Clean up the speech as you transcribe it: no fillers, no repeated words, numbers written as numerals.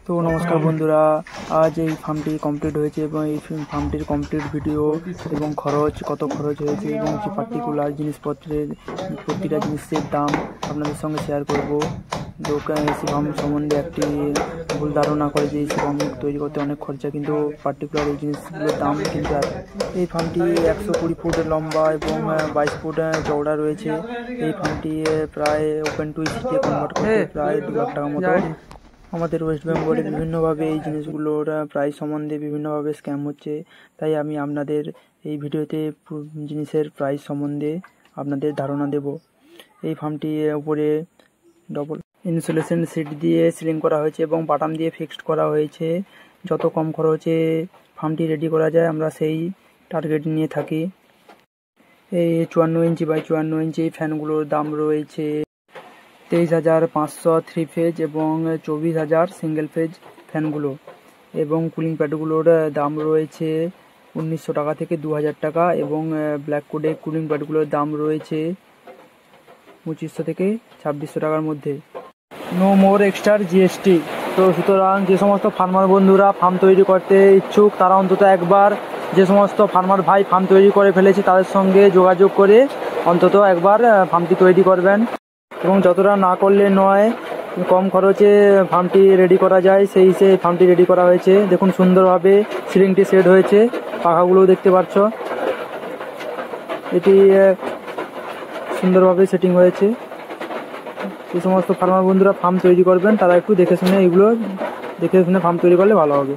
তো নমস্কার বন্ধুরা, আজ এই ফার্মটি কমপ্লিট হয়েছে এবং এই ফার্মটির কমপ্লিট ভিডিও এবং কত খরচ হয়েছে এবং যে পার্টিকুলার জিনিসপত্রের প্রতিটা জিনিসের দাম আপনাদের সঙ্গে শেয়ার করব। দোকান এসি ফার্ম সম্বন্ধে একটি ভুল ধারণা করে যে এসি ফার্ম তৈরি করতে অনেক খরচা, কিন্তু পার্টিকুলার এই জিনিসগুলোর দাম কিন্তু এই ফার্মটি 120 ফুট লম্বা এবং 22 ফুট চওড়া রয়েছে। এই ফার্মটি প্রায় ওপেন টু সিটি কনভার্ট করতে প্রায় 2 লাখ টাকা মতো। আমাদের ওয়েস্ট বেঙ্গলে বিভিন্নভাবে এই জিনিসগুলোর প্রাইস সম্বন্ধে বিভিন্নভাবে স্ক্যাম হচ্ছে, তাই আমি আপনাদের এই ভিডিওতে জিনিসের প্রাইস সম্বন্ধে আপনাদের ধারণা দেব। এই ফার্মটি উপরে ডবল ইনসুলেশন সিট দিয়ে সিলিং করা হয়েছে এবং বাটাম দিয়ে ফিক্সড করা হয়েছে। যত কম খরচে ফার্মটি রেডি করা যায় আমরা সেই টার্গেট নিয়ে থাকি। এই 54 ইঞ্চি বাই 54 ইঞ্চি ফ্যানগুলোর দাম রয়েছে 23,500 3 ফেজ এবং 24,000 সিঙ্গেল ফেজ ফ্যানগুলো, এবং কুলিং প্যাডগুলোর দাম রয়েছে 1900 টাকা থেকে 2000 টাকা, এবং ব্ল্যাক কোডে কুলিং প্যাডগুলোর দাম রয়েছে 2500 থেকে 2600 টাকার মধ্যে। No more extra GST. তো সুতরাং যে সমস্ত ফার্মার বন্ধুরা ফার্ম তৈরি করতে ইচ্ছুক তারা অন্তত একবার, যে সমস্ত ফার্মার ভাই ফার্ম তৈরি করে ফেলেছে তাদের সঙ্গে যোগাযোগ করে অন্তত একবার ফার্মটি তৈরি করবেন, এবং যতটা না করলে নয় কম খরচে ফার্মটি রেডি করা যায় সেই হিসেবে ফার্মটি রেডি করা হয়েছে। দেখুন সুন্দরভাবে সিলিংটি সেট হয়েছে, পাখাগুলোও দেখতে পাচ্ছ, এটি সুন্দরভাবে সেটিং হয়েছে। যে সমস্ত ফার্মার বন্ধুরা ফার্ম তৈরি করবেন তারা একটু দেখে শুনে ফার্ম তৈরি করলে ভালো হবে।